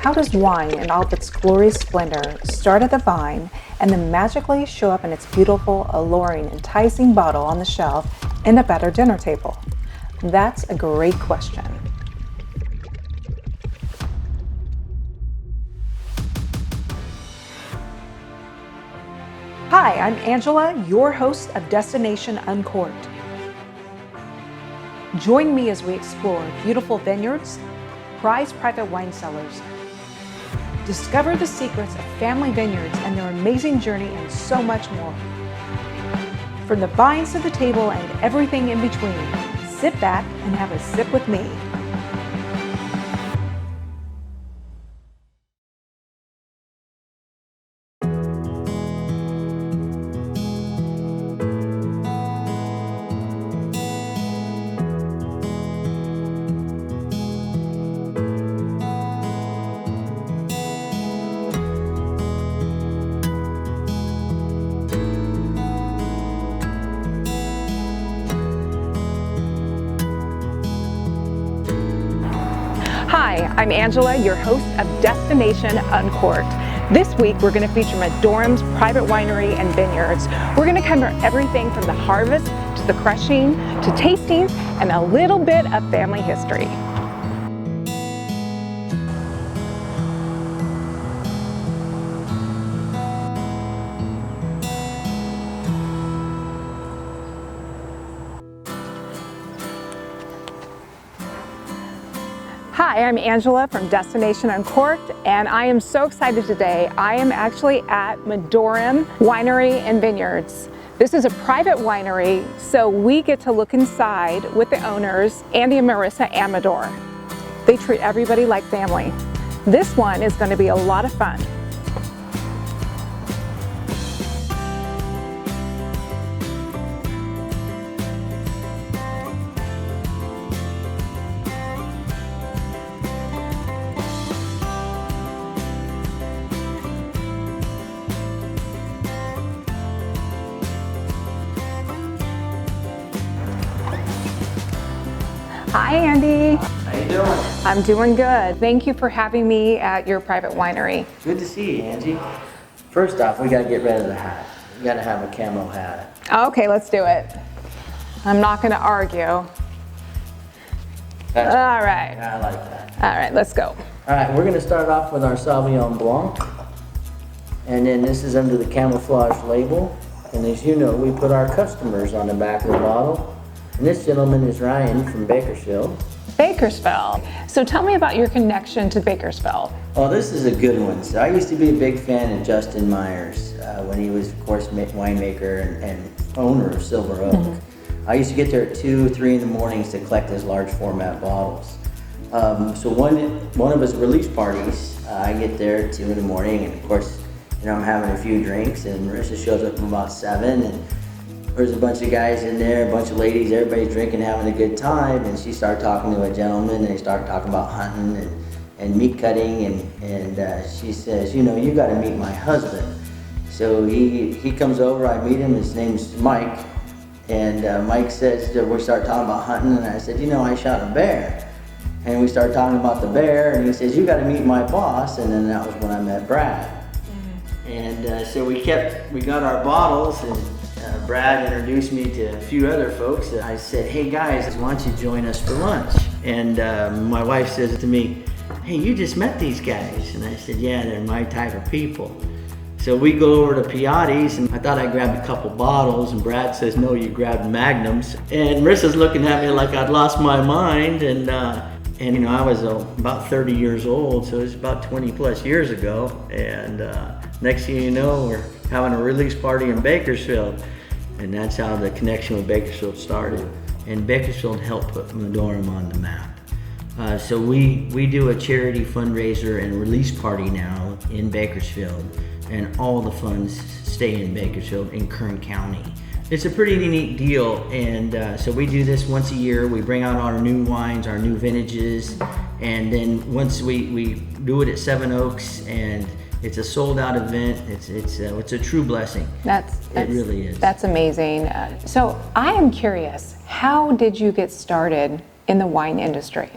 How does wine in all of its glorious splendor start at the vine and then magically show up in its beautiful, alluring, enticing bottle on the shelf end up at our dinner table? That's a great question. Hi, I'm Angela, your host of Destination Uncorked. Join me as we explore beautiful vineyards, prized private wine cellars, discover the secrets of family vineyards and their amazing journey, and so much more. From the vines to the table and everything in between, sit back and have a sip with me. Hi, I'm Angela, your host of Destination Uncorked. This week, we're going to feature MadoroM's private winery and vineyards. We're going to cover everything from the harvest to the crushing to tastings and a little bit of family history. Hi, I'm Angela from Destination Uncorked, and I am so excited today. I am actually at MadoroM Winery and Vineyards. This is a private winery, so we get to look inside with the owners, Andy and Marissa Amador. They treat everybody like family. This one is going to be a lot of fun. Hi, Andy. How you doing? I'm doing good. Thank you for having me at your private winery. Good to see you, Angie. First off, we gotta get rid of the hat. We gotta have a camo hat. Okay, let's do it. I'm not going to argue. All right. I like that. All right, let's go. All right, we're gonna start off with our Sauvignon Blanc. And then this is under the camouflage label. And as you know, we put our customers on the back of the bottle. And this gentleman is Ryan from Bakersfield. Bakersfield. So tell me about your connection to Bakersfield. Oh, this is a good one. So I used to be a big fan of Justin Myers when he was, of course, winemaker and owner of Silver Oak. I used to get there at 2, 3 in the mornings to collect his large format bottles. So one of his release parties, I get there at 2 in the morning, and of course, you know, I'm having a few drinks, and Marissa shows up from about 7, and there's a bunch of guys in there, a bunch of ladies, everybody's drinking, having a good time, and she started talking to a gentleman, and they started talking about hunting and meat cutting, and she says, you know, you got to meet my husband. So he comes over, I meet him, his name's Mike, and Mike says, we start talking about hunting, and I said, you know, I shot a bear. And we started talking about the bear, and he says, you got to meet my boss, and then that was when I met Brad. And so we got our bottles, and Brad introduced me to a few other folks. I said, hey guys, why don't you join us for lunch? And my wife says to me, hey, you just met these guys. And I said, yeah, they're my type of people. So we go over to Piatti's, and I thought I grabbed a couple bottles, and Brad says, no, you grabbed Magnums. And Marissa's looking at me like I'd lost my mind, and you know, I was about 30 years old, so it was about 20 plus years ago. And next thing you know, we're having a release party in Bakersfield. And that's how the connection with Bakersfield started. And Bakersfield helped put MadoroM on the map. So we do a charity fundraiser and release party now in Bakersfield. And all the funds stay in Bakersfield in Kern County. It's a pretty neat deal, and so we do this once a year. We bring out our new wines, our new vintages, and then once we do it at Seven Oaks, and it's a sold-out event. It's a true blessing. It really is. That's amazing. So I am curious, how did you get started in the wine industry?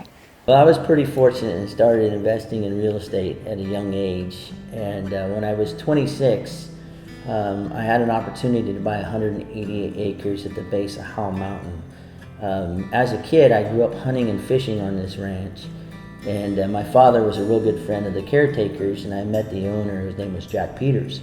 Well, I was pretty fortunate and started investing in real estate at a young age. And when I was 26, I had an opportunity to buy 188 acres at the base of Howell Mountain. As a kid, I grew up hunting and fishing on this ranch. And my father was a real good friend of the caretakers, and I met the owner. His name was Jack Peters.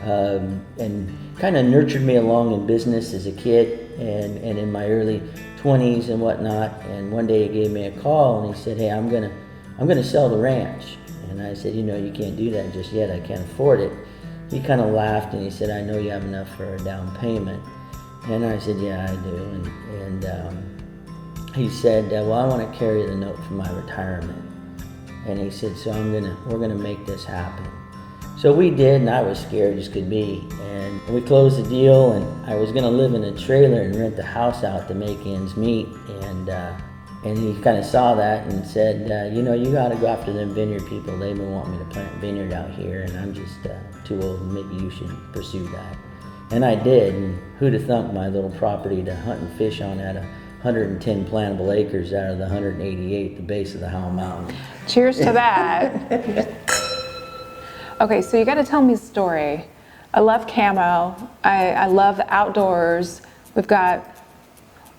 And kind of nurtured me along in business as a kid and in my early 20s and whatnot. And one day he gave me a call and he said, "Hey, I'm gonna sell the ranch." And I said, "You know, you can't do that just yet. I can't afford it." He kind of laughed and he said, "I know you have enough for a down payment." And I said, "Yeah, I do." And he said, "Well, I want to carry the note for my retirement." And he said, "So we're gonna make this happen." So we did, and I was scared as could be. And we closed the deal, and I was gonna live in a trailer and rent the house out to make ends meet. And he kind of saw that and said, "You know, you gotta go after them vineyard people. They've been wanting me to plant vineyard out here, and I'm just too old, and maybe you should pursue that." And I did, and who'd have thunk my little property to hunt and fish on had 110 plantable acres out of the 188 at the base of the Howell Mountain. Cheers to that. Okay, so you got to tell me a story. I love camo. I love the outdoors. We've got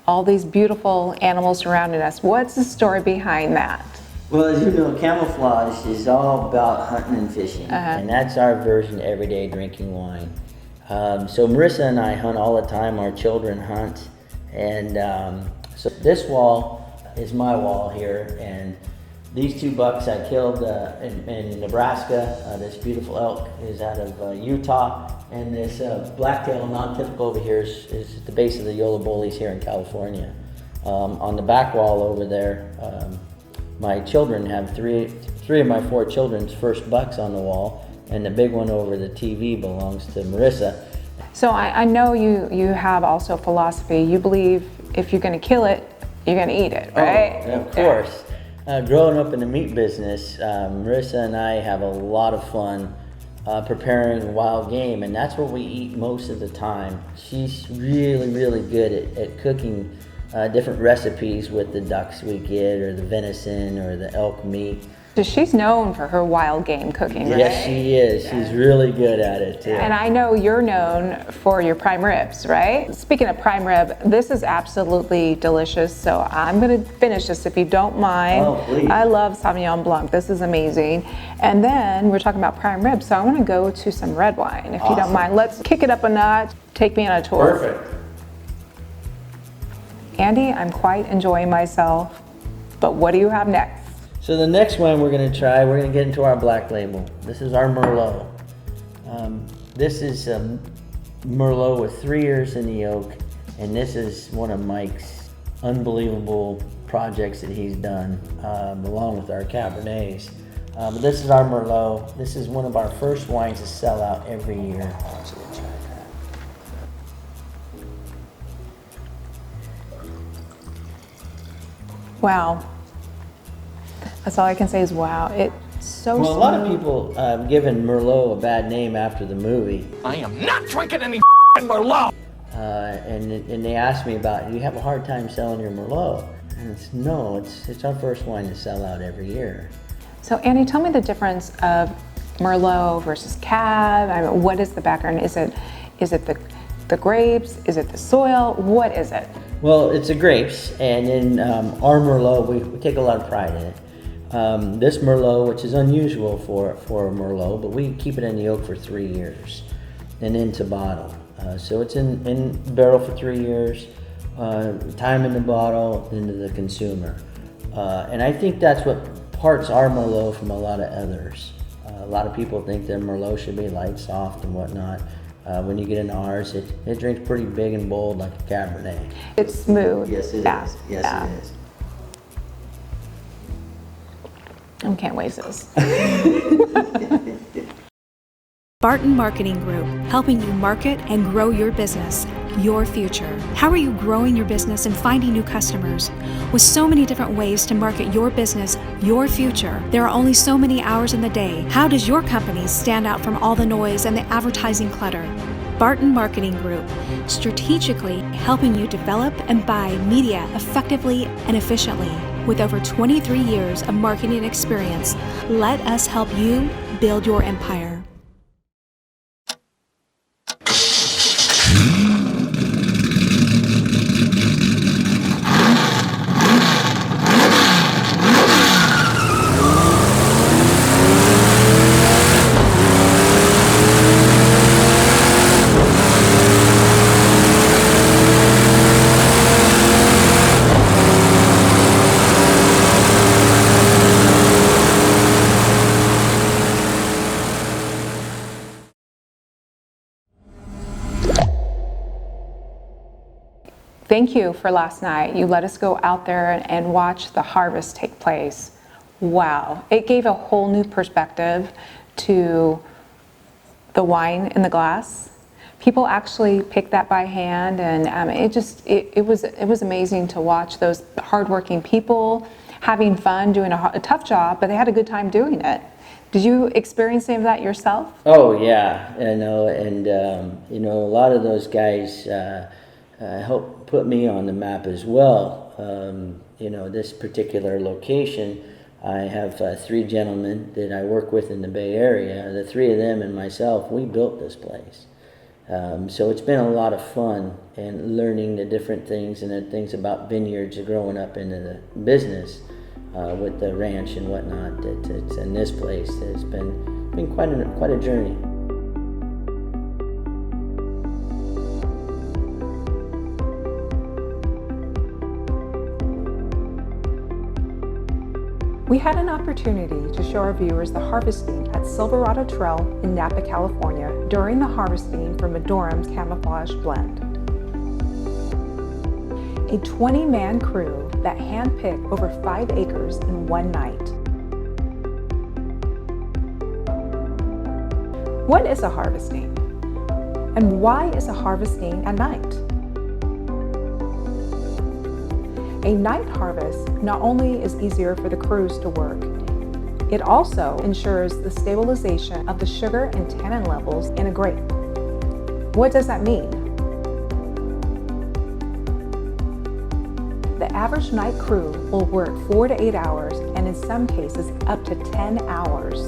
all these beautiful animals surrounding us. What's the story behind that? Well, as you know, camouflage is all about hunting and fishing, and that's our version of everyday drinking wine. So Marissa and I hunt all the time. Our children hunt, and so this wall is my wall here, and these two bucks I killed in Nebraska. This beautiful elk is out of Utah, and this blacktail non-typical over here is at the base of the Yola Boles here in California. On the back wall over there, my children have three of my four children's first bucks on the wall, and the big one over the TV belongs to Marissa. So I know you have also a philosophy. You believe if you're going to kill it, you're going to eat it, right? Oh, of course. Growing up in the meat business, Marissa and I have a lot of fun preparing wild game, and that's what we eat most of the time. She's really, really good at cooking different recipes with the ducks we get, or the venison, or the elk meat. So she's known for her wild game cooking, right? Yes, she is. She's really good at it, too. And I know you're known for your prime ribs, right? Speaking of prime rib, this is absolutely delicious, so I'm going to finish this if you don't mind. Oh, please. I love Sauvignon Blanc. This is amazing. And then we're talking about prime rib, so I want to go to some red wine, if you don't mind. Let's kick it up a notch. Take me on a tour. Perfect. Andy, I'm quite enjoying myself, but what do you have next? So the next one we're going to try, we're going to get into our black label. This is our Merlot. This is Merlot with 3 years in the oak, and this is one of Mike's unbelievable projects that he's done, along with our Cabernets. But this is our Merlot. This is one of our first wines to sell out every year. I want you to try that. Wow. That's all I can say is wow. It's so Well, smooth. a lot of people have given Merlot a bad name after the movie. I am not drinking any Merlot! And they asked me about, do you have a hard time selling your Merlot? And it's our first wine to sell out every year. So Annie, tell me the difference of Merlot versus Cab. I mean, what is the background? Is it the grapes? Is it the soil? What is it? Well, it's the grapes, and in our Merlot, we take a lot of pride in it. This Merlot, which is unusual for a Merlot, but we keep it in the oak for 3 years and into bottle. So it's in barrel for 3 years, time in the bottle, into the consumer. And I think that's what parts our Merlot from a lot of others. A lot of people think their Merlot should be light, soft, and whatnot. When you get into ours, it drinks pretty big and bold like a Cabernet. It's smooth. Yes, it is. Yes, it is. I can't waste this. Barton Marketing Group, helping you market and grow your business, your future. How are you growing your business and finding new customers? With so many different ways to market your business, your future, there are only so many hours in the day. How does your company stand out from all the noise and the advertising clutter? Barton Marketing Group, strategically helping you develop and buy media effectively and efficiently. With over 23 years of marketing experience, let us help you build your empire. Thank you for last night. You let us go out there and watch the harvest take place. Wow, it gave a whole new perspective to the wine in the glass. People actually picked that by hand, and it was amazing to watch those hardworking people having fun, doing a tough job, but they had a good time doing it. Did you experience any of that yourself? Oh yeah, I know, and a lot of those guys helped put me on the map as well. This particular location, I have 3 gentlemen that I work with in the Bay Area. The 3 of them and myself, we built this place. So it's been a lot of fun and learning the different things and the things about vineyards growing up into the business with the ranch and whatnot. It's in this place. It's been quite a journey. We had an opportunity to show our viewers the harvesting at Silverado Trail in Napa, California during the harvesting for MadoroM's Camouflage Blend. A 20-man crew that handpicked over 5 acres in one night. What is a harvesting? And why is a harvesting at night? A night harvest not only is easier for the crews to work, it also ensures the stabilization of the sugar and tannin levels in a grape. What does that mean? The average night crew will work 4 to 8 hours, and in some cases up to 10 hours.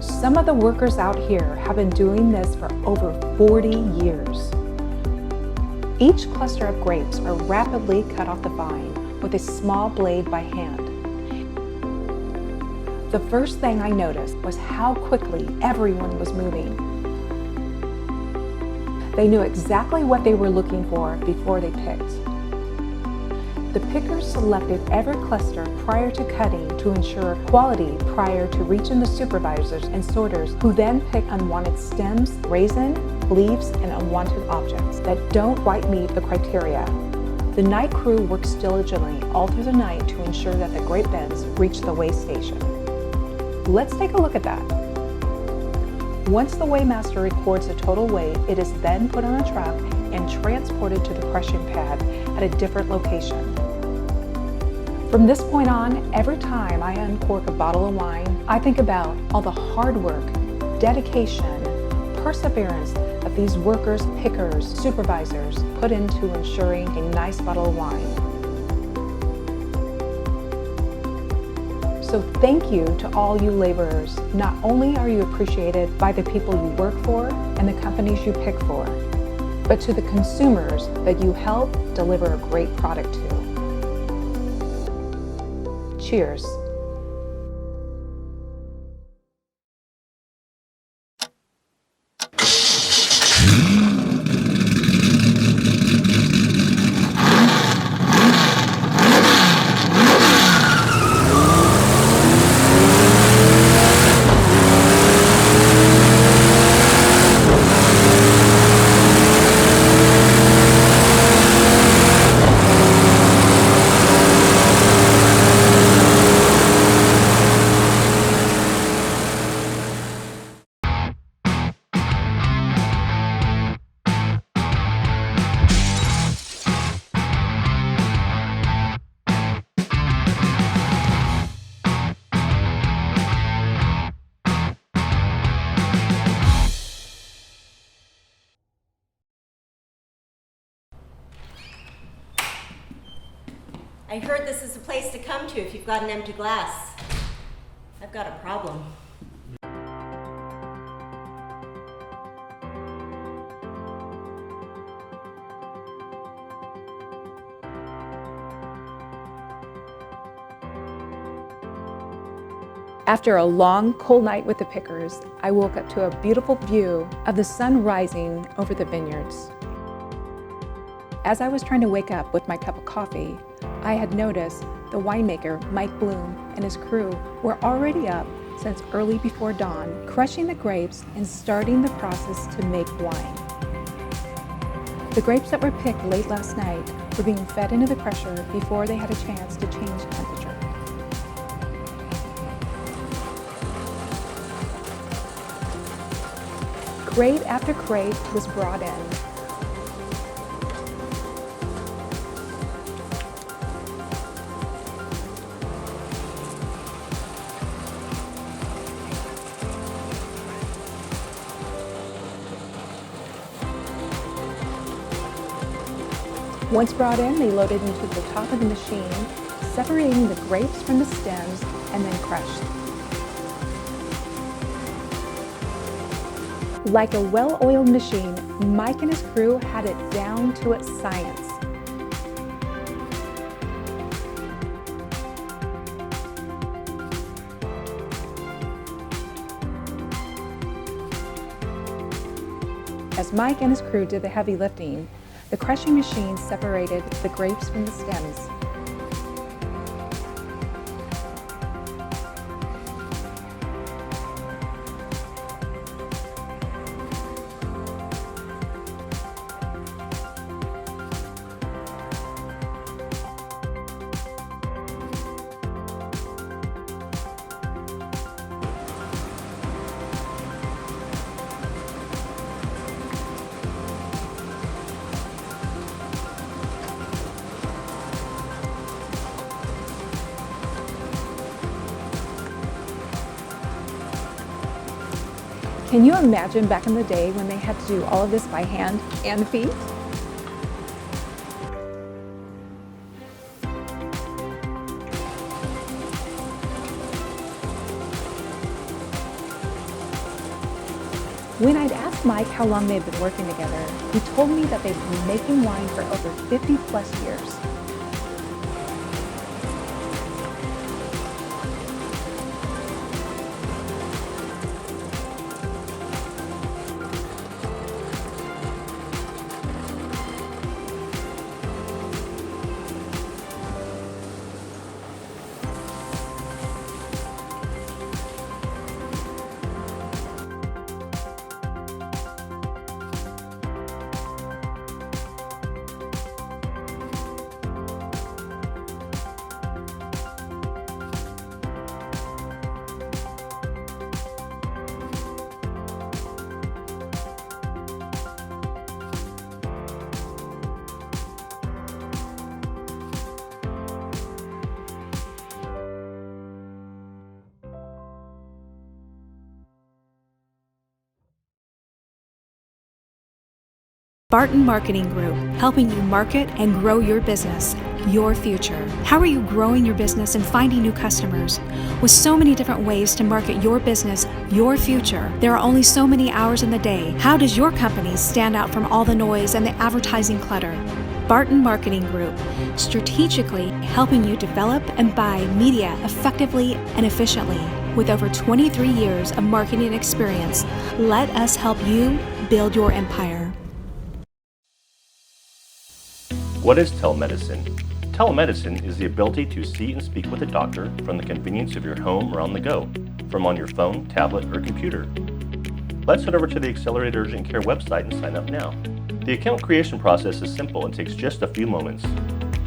Some of the workers out here have been doing this for over 40 years. Each cluster of grapes are rapidly cut off the vine with a small blade by hand. The first thing I noticed was how quickly everyone was moving. They knew exactly what they were looking for before they picked. The pickers selected every cluster prior to cutting to ensure quality prior to reaching the supervisors and sorters, who then pick unwanted stems, resin, leaves, and unwanted objects that don't quite meet the criteria. The night crew works diligently all through the night to ensure that the grape beds reach the weigh station. Let's take a look at that. Once the weighmaster records the total weight, it is then put on a truck and transported to the crushing pad at a different location. From this point on, every time I uncork a bottle of wine, I think about all the hard work, dedication, perseverance that these workers, pickers, supervisors put into ensuring a nice bottle of wine. So thank you to all you laborers. Not only are you appreciated by the people you work for and the companies you pick for, but to the consumers that you help deliver a great product to. Cheers. I heard this is the place to come to if you've got an empty glass. I've got a problem. After a long, cold night with the pickers, I woke up to a beautiful view of the sun rising over the vineyards. As I was trying to wake up with my cup of coffee, I had noticed the winemaker, Mike Bloom, and his crew were already up since early before dawn, crushing the grapes and starting the process to make wine. The grapes that were picked late last night were being fed into the crusher before they had a chance to change temperature. Crate after crate was brought in. Once brought in, they loaded into the top of the machine, separating the grapes from the stems and then crushed. Like a well-oiled machine, Mike and his crew had it down to its science. As Mike and his crew did the heavy lifting, the crushing machine separated the grapes from the stems. Can you imagine back in the day when they had to do all of this by hand and feet? When I'd asked Mike how long they'd been working together, he told me that they'd been making wine for over 50 plus years. Barton Marketing Group, helping you market and grow your business, your future. How are you growing your business and finding new customers? With so many different ways to market your business, your future, there are only so many hours in the day. How does your company stand out from all the noise and the advertising clutter? Barton Marketing Group, strategically helping you develop and buy media effectively and efficiently. With over 23 years of marketing experience, let us help you build your empire. What is telemedicine? Telemedicine is the ability to see and speak with a doctor from the convenience of your home or on the go, from on your phone, tablet, or computer. Let's head over to the Accelerated Urgent Care website and sign up now. The account creation process is simple and takes just a few moments.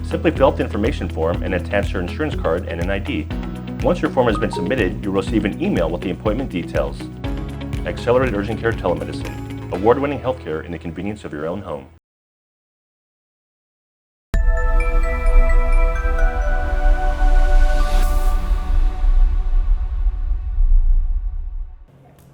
Simply fill out the information form and attach your insurance card and an ID. Once your form has been submitted, you'll receive an email with the appointment details. Accelerated Urgent Care Telemedicine, award-winning healthcare in the convenience of your own home.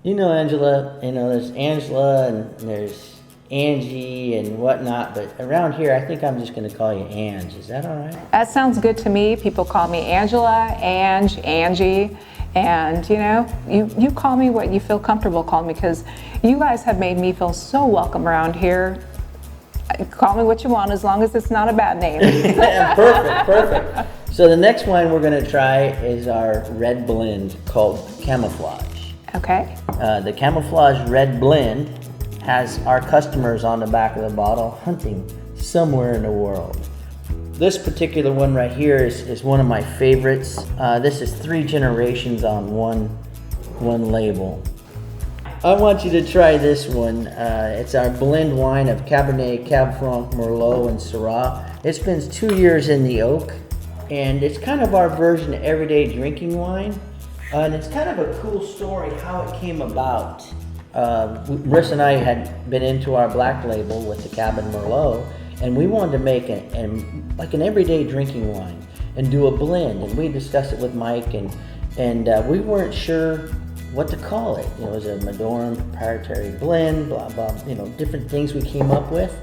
You know Angela, there's Angela and there's Angie and whatnot, but around here, I think I'm just gonna call you Ange. Is that all right? That sounds good to me. People call me Angela, Ange, Angie, and you know, you call me what you feel comfortable calling me, because you guys have made me feel so welcome around here. Call me what you want, as long as it's not a bad name. Perfect. So the next wine we're gonna try is our red blend called Camouflage. Okay. The Camouflage Red Blend has our customers on the back of the bottle hunting somewhere in the world. This particular one right here is one of my favorites. This is 3 generations on one label. I want you to try this one. It's our blend wine of Cabernet, Cab Franc, Merlot, and Syrah. It's been 2 years in the oak, and it's kind of our version of everyday drinking wine. And it's kind of a cool story how it came about. Marissa and I had been into our black label with the Cab and Merlot, and we wanted to make like an everyday drinking wine and do a blend. And we discussed it with Mike, and we weren't sure what to call it. It was a MadoroM Proprietary Blend, blah, blah, different things we came up with.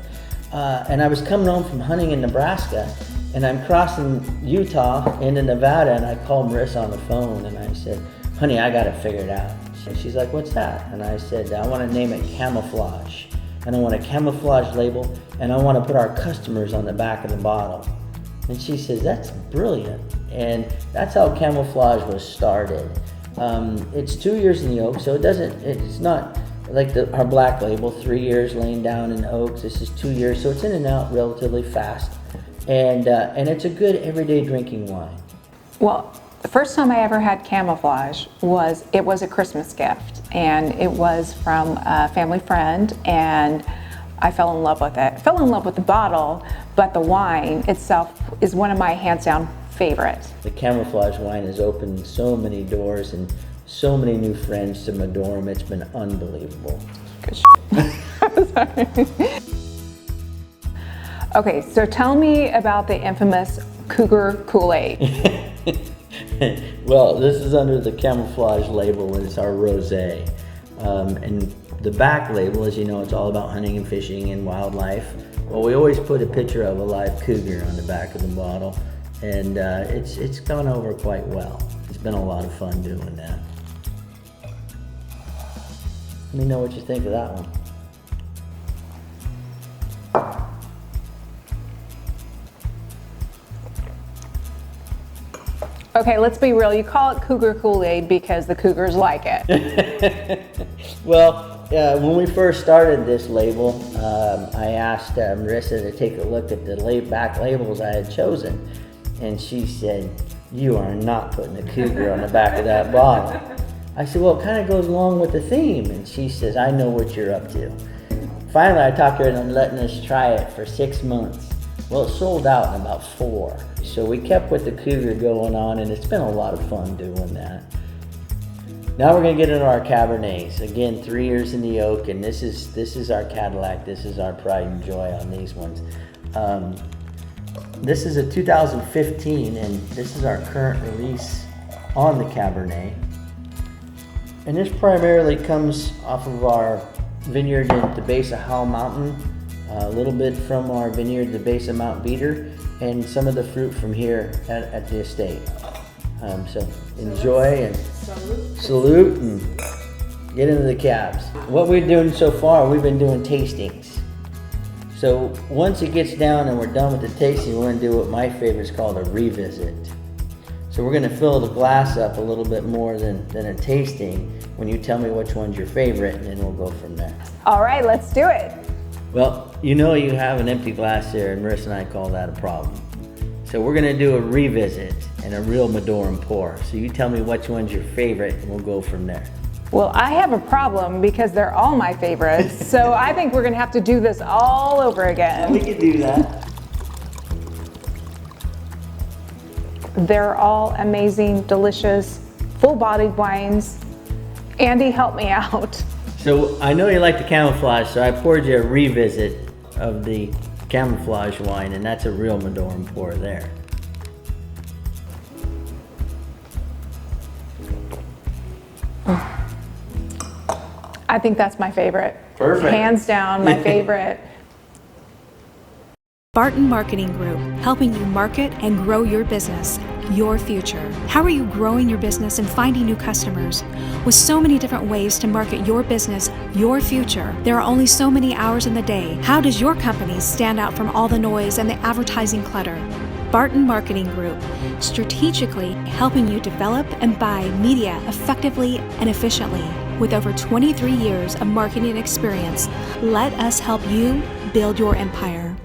And I was coming home from hunting in Nebraska, and I'm crossing Utah into Nevada, and I called Marissa on the phone, and I said, honey, I got it figured out. And she's like, what's that? And I said, I want to name it Camouflage. And I want a camouflage label, and I want to put our customers on the back of the bottle. And she says, that's brilliant. And that's how Camouflage was started. It's 2 years in the oak, so it's not like our black label, 3 years laying down in oaks. This is 2 years, so it's in and out relatively fast. And it's a good everyday drinking wine. Well, the first time I ever had Camouflage was a Christmas gift, and it was from a family friend, and I fell in love with it. Fell in love with the bottle, but the wine itself is one of my hands down favorites. The Camouflage wine has opened so many doors and so many new friends to MadoroM. It's been unbelievable. Good Okay, so tell me about the infamous Cougar Kool-Aid. Well, this is under the Camouflage label, and it's our rosé. And the back label, as you know, it's all about hunting and fishing and wildlife. Well, we always put a picture of a live cougar on the back of the bottle, and it's gone over quite well. It's been a lot of fun doing that. Let me know what you think of that one. Okay, let's be real. You call it Cougar Kool-Aid because the Cougars like it. Well, when we first started this label, I asked Marissa to take a look at the back labels I had chosen. And she said, you are not putting a cougar on the back of that bottle. I said, well, it kind of goes along with the theme. And she says, I know what you're up to. Finally, I talked her into letting us try it for 6 months. Well, it sold out in about 4. So we kept with the cougar going on, and it's been a lot of fun doing that. Now we're gonna get into our Cabernets. Again, 3 years in the oak, and this is our Cadillac. This is our pride and joy on these ones. This is a 2015, and this is our current release on the Cabernet. And this primarily comes off of our vineyard at the base of Howell Mountain, a little bit from our vineyard at the base of Mount Beater, and some of the fruit from here at the estate. So enjoy and salute and get into the cabs. What we're doing so far, we've been doing tastings. So once it gets down and we're done with the tasting, we're gonna do what my favorite is called a revisit. So we're gonna fill the glass up a little bit more than a tasting when you tell me which one's your favorite, and then we'll go from there. All right, let's do it. Well, you know you have an empty glass there, and Marissa and I call that a problem. So we're gonna do a revisit and a real MadoroM pour. So you tell me which one's your favorite, and we'll go from there. Well, I have a problem because they're all my favorites. So I think we're gonna have to do this all over again. We can do that. They're all amazing, delicious, full-bodied wines. Andy, help me out. So I know you like the Camouflage, so I poured you a revisit of the Camouflage wine, and that's a real MadoroM pour there. I think that's my favorite. Perfect. Hands down, my favorite. Barton Marketing Group, helping you market and grow your business, your future. How are you growing your business and finding new customers? With so many different ways to market your business, your future, there are only so many hours in the day. How does your company stand out from all the noise and the advertising clutter? Barton Marketing Group, strategically helping you develop and buy media effectively and efficiently. With over 23 years of marketing experience, let us help you build your empire.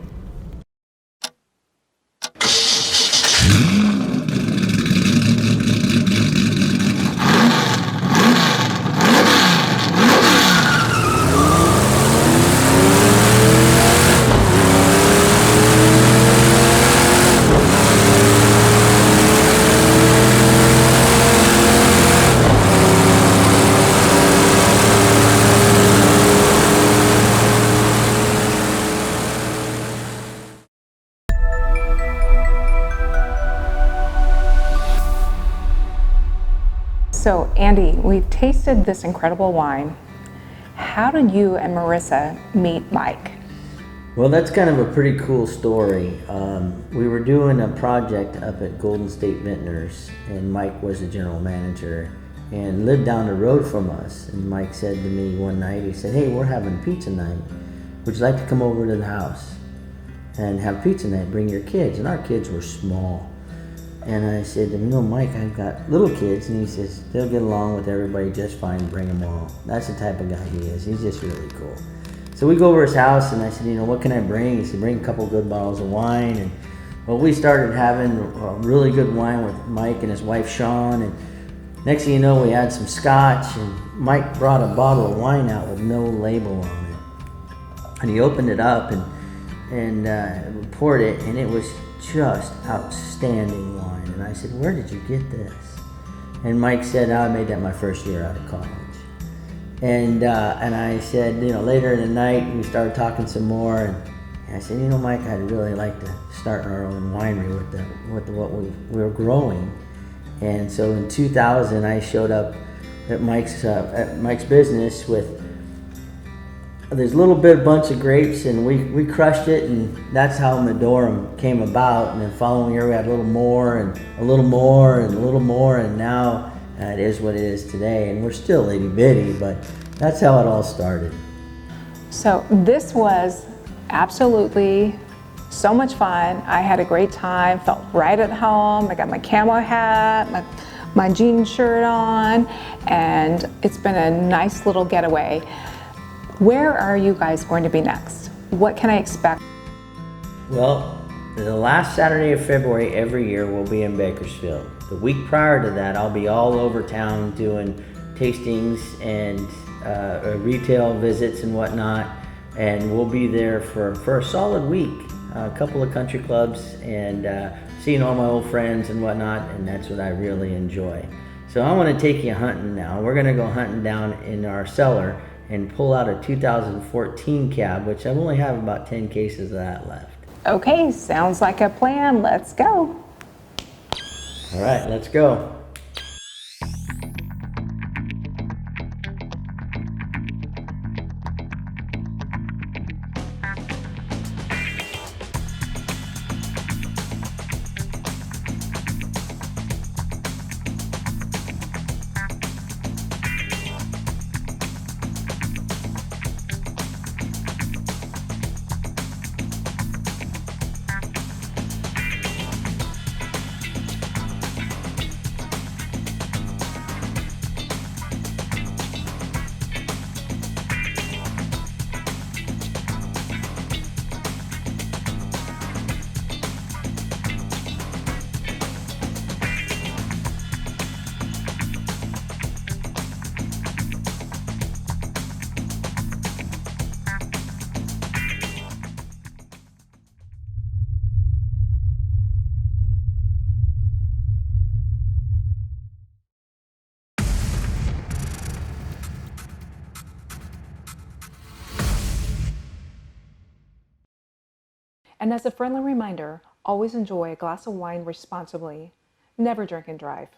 So Andy, we've tasted this incredible wine. How did you and Marissa meet Mike? Well, that's kind of a pretty cool story. We were doing a project up at Golden State Vintners, and Mike was the general manager and lived down the road from us. And Mike said to me one night, he said, "Hey, we're having pizza night. Would you like to come over to the house and have pizza night? Bring your kids." And our kids were small. And I said, Mike, I've got little kids. And he says, they'll get along with everybody just fine, bring them all. That's the type of guy he is. He's just really cool. So we go over his house, and I said, what can I bring? He said, bring a couple good bottles of wine. And well, we started having a really good wine with Mike and his wife, Sean. And next thing you know, we had some scotch, and Mike brought a bottle of wine out with no label on it. And he opened it up and poured it, and it was just outstanding wine. And I said, "Where did you get this?" And Mike said, "I made that my first year out of college." And I said, later in the night we started talking some more, and I said, Mike, I'd really like to start our own winery with what we were growing. And so in 2000, I showed up at Mike's business with this little bunch of grapes, and we crushed it, and that's how MadoroM came about. And then following year we had a little more and a little more and a little more, and now it is what it is today. And we're still itty bitty, but that's how it all started. So this was absolutely so much fun. I had a great time, felt right at home. I got my camo hat, my jean shirt on, and it's been a nice little getaway. Where are you guys going to be next? What can I expect? Well, the last Saturday of February every year we'll be in Bakersfield. The week prior to that, I'll be all over town doing tastings and retail visits and whatnot. And we'll be there for a solid week. A couple of country clubs and seeing all my old friends and whatnot, and that's what I really enjoy. So I want to take you hunting now. We're going to go hunting down in our cellar and pull out a 2014 cab, which I only have about 10 cases of that left. Okay, sounds like a plan. Let's go. All right, let's go. And as a friendly reminder, always enjoy a glass of wine responsibly. Never drink and drive.